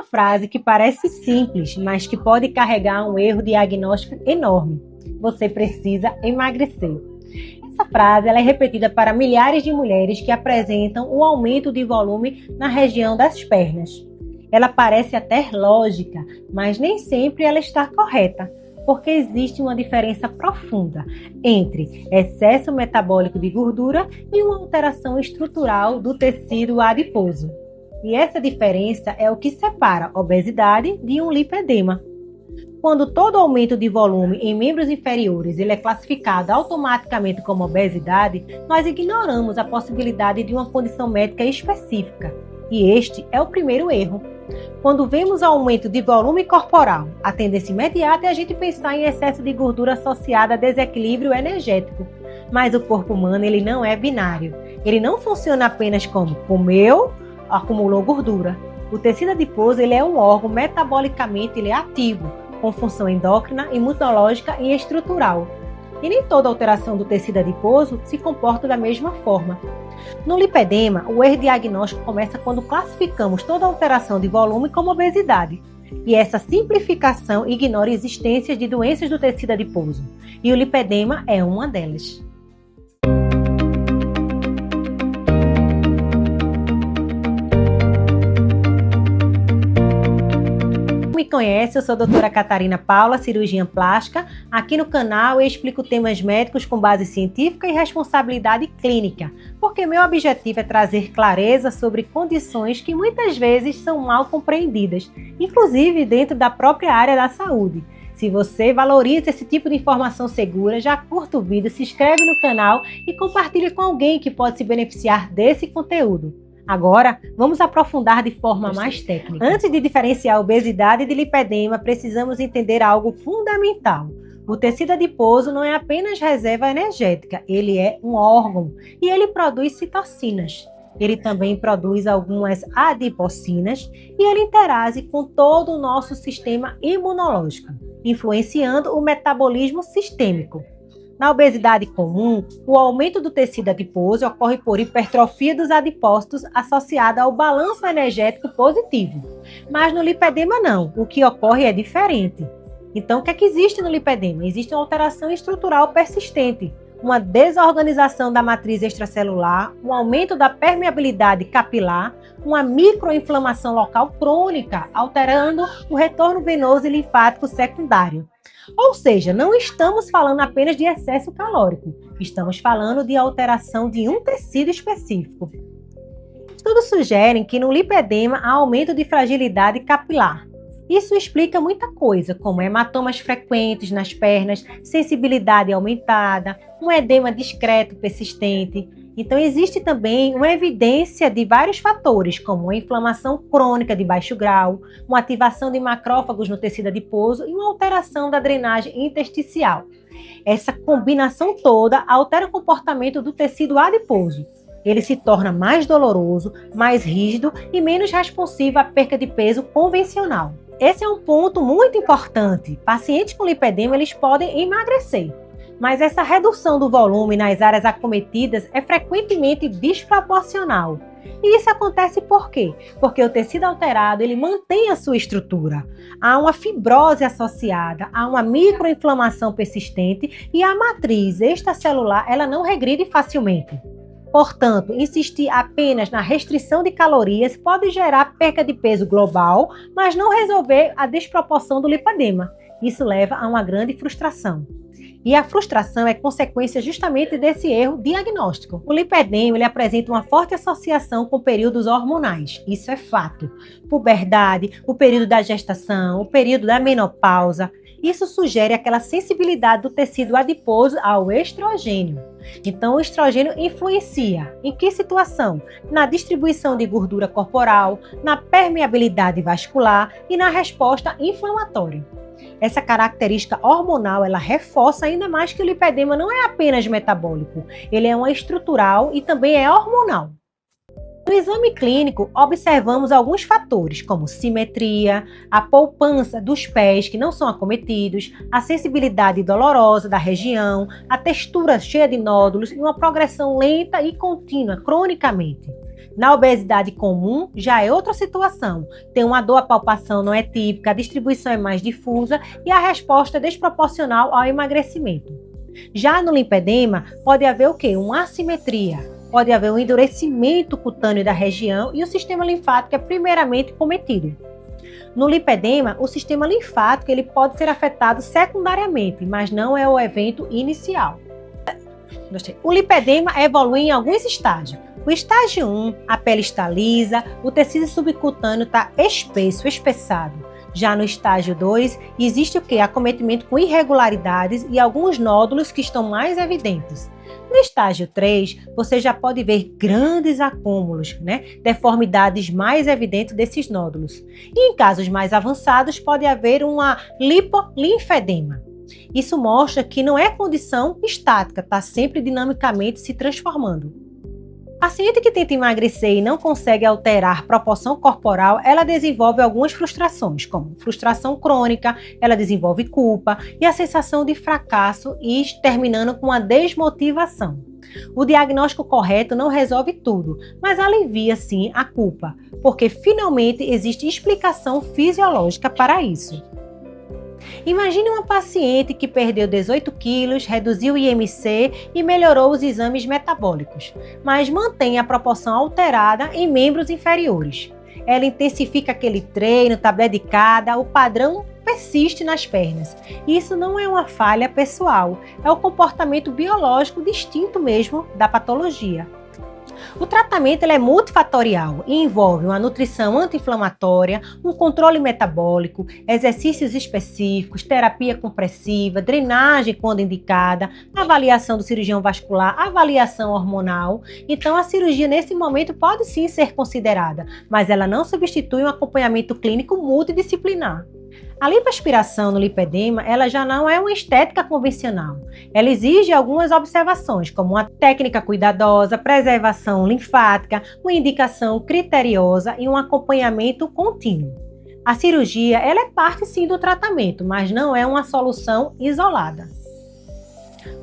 frase que parece simples, mas que pode carregar um erro diagnóstico enorme. Você precisa emagrecer. Essa frase ela é repetida para milhares de mulheres que apresentam um aumento de volume na região das pernas. Ela parece até lógica, mas nem sempre ela está correta, porque existe uma diferença profunda entre excesso metabólico de gordura e uma alteração estrutural do tecido adiposo. E essa diferença é o que separa a obesidade de um lipedema. Quando todo aumento de volume em membros inferiores ele é classificado automaticamente como obesidade, nós ignoramos a possibilidade de uma condição médica específica. E este é o primeiro erro. Quando vemos aumento de volume corporal, a tendência imediata é a gente pensar em excesso de gordura associada a desequilíbrio energético. Mas o corpo humano ele não é binário. Ele não funciona apenas como comeu, acumulou gordura. O tecido adiposo ele é um órgão metabolicamente ele é ativo, com função endócrina, imunológica e estrutural. E nem toda alteração do tecido adiposo se comporta da mesma forma. No lipedema, o erro diagnóstico começa quando classificamos toda alteração de volume como obesidade. E essa simplificação ignora a existência de doenças do tecido adiposo. E o lipedema é uma delas. Me conhece, eu sou a doutora Catarina Paula, cirurgiã plástica. Aqui no canal eu explico temas médicos com base científica e responsabilidade clínica, porque meu objetivo é trazer clareza sobre condições que muitas vezes são mal compreendidas, inclusive dentro da própria área da saúde. Se você valoriza esse tipo de informação segura, já curta o vídeo, se inscreve no canal e compartilhe com alguém que pode se beneficiar desse conteúdo. Agora, vamos aprofundar de forma mais técnica. Antes de diferenciar obesidade de lipedema, precisamos entender algo fundamental. O tecido adiposo não é apenas reserva energética, ele é um órgão e ele produz citocinas. Ele também produz algumas adipocinas e ele interage com todo o nosso sistema imunológico, influenciando o metabolismo sistêmico. Na obesidade comum, o aumento do tecido adiposo ocorre por hipertrofia dos adipócitos associada ao balanço energético positivo. Mas no lipedema não, o que ocorre é diferente. Então, o que é que existe no lipedema? Existe uma alteração estrutural persistente, uma desorganização da matriz extracelular, um aumento da permeabilidade capilar, uma microinflamação local crônica, alterando o retorno venoso e linfático secundário. Ou seja, não estamos falando apenas de excesso calórico, estamos falando de alteração de um tecido específico. Estudos sugerem que no lipedema há aumento de fragilidade capilar. Isso explica muita coisa, como hematomas frequentes nas pernas, sensibilidade aumentada, um edema discreto persistente. Então, existe também uma evidência de vários fatores, como a inflamação crônica de baixo grau, uma ativação de macrófagos no tecido adiposo e uma alteração da drenagem intersticial. Essa combinação toda altera o comportamento do tecido adiposo. Ele se torna mais doloroso, mais rígido e menos responsivo à perca de peso convencional. Esse é um ponto muito importante. Pacientes com lipedema eles podem emagrecer. Mas essa redução do volume nas áreas acometidas é frequentemente desproporcional. E isso acontece por quê? Porque o tecido alterado ele mantém a sua estrutura. Há uma fibrose associada, há uma microinflamação persistente e a matriz extracelular ela não regride facilmente. Portanto, insistir apenas na restrição de calorias pode gerar perca de peso global, mas não resolver a desproporção do lipedema. Isso leva a uma grande frustração. E a frustração é consequência justamente desse erro diagnóstico. O lipedema ele apresenta uma forte associação com períodos hormonais, isso é fato. Puberdade, o período da gestação, o período da menopausa. Isso sugere aquela sensibilidade do tecido adiposo ao estrogênio. Então, o estrogênio influencia. Em que situação? Na distribuição de gordura corporal, na permeabilidade vascular e na resposta inflamatória. Essa característica hormonal, ela reforça ainda mais que o lipedema não é apenas metabólico, ele é uma estrutural e também é hormonal. No exame clínico, observamos alguns fatores, como simetria, a poupança dos pés que não são acometidos, a sensibilidade dolorosa da região, a textura cheia de nódulos e uma progressão lenta e contínua, cronicamente. Na obesidade comum, já é outra situação. Tem uma dor, a palpação não é típica, a distribuição é mais difusa e a resposta é desproporcional ao emagrecimento. Já no linfedema, pode haver o quê? Uma assimetria. Pode haver um endurecimento cutâneo da região e o sistema linfático é primeiramente cometido. No lipedema, o sistema linfático ele pode ser afetado secundariamente, mas não é o evento inicial. O lipedema evolui em alguns estágios. O estágio 1, a pele está lisa, o tecido subcutâneo está espesso, espessado. Já no estágio 2, existe o quê? Acometimento com irregularidades e alguns nódulos que estão mais evidentes. No estágio 3, você já pode ver grandes acúmulos, deformidades mais evidentes desses nódulos. E em casos mais avançados, pode haver uma lipolinfedema. Isso mostra que não é condição estática, está sempre dinamicamente se transformando. Paciente que tenta emagrecer e não consegue alterar proporção corporal, ela desenvolve algumas frustrações, como frustração crônica, ela desenvolve culpa e a sensação de fracasso e terminando com a desmotivação. O diagnóstico correto não resolve tudo, mas alivia sim a culpa, porque finalmente existe explicação fisiológica para isso. Imagine uma paciente que perdeu 18 quilos, reduziu o IMC e melhorou os exames metabólicos, mas mantém a proporção alterada em membros inferiores. Ela intensifica aquele treino, está dedicada, o padrão persiste nas pernas. Isso não é uma falha pessoal, é o comportamento biológico distinto mesmo da patologia. O tratamento é multifatorial e envolve uma nutrição anti-inflamatória, um controle metabólico, exercícios específicos, terapia compressiva, drenagem quando indicada, avaliação do cirurgião vascular, avaliação hormonal. Então a cirurgia nesse momento pode sim ser considerada, mas ela não substitui um acompanhamento clínico multidisciplinar. A lipoaspiração no lipedema, ela já não é uma estética convencional. Ela exige algumas observações, como uma técnica cuidadosa, preservação linfática, uma indicação criteriosa e um acompanhamento contínuo. A cirurgia, ela é parte sim do tratamento, mas não é uma solução isolada.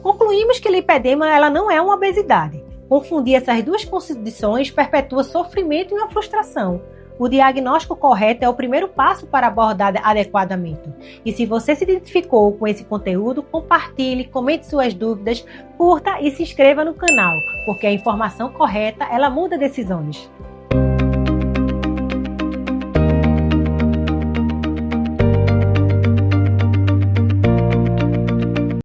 Concluímos que lipedema, ela não é uma obesidade. Confundir essas duas condições perpetua sofrimento e uma frustração. O diagnóstico correto é o primeiro passo para abordar adequadamente. E se você se identificou com esse conteúdo, compartilhe, comente suas dúvidas, curta e se inscreva no canal, porque a informação correta, ela muda decisões.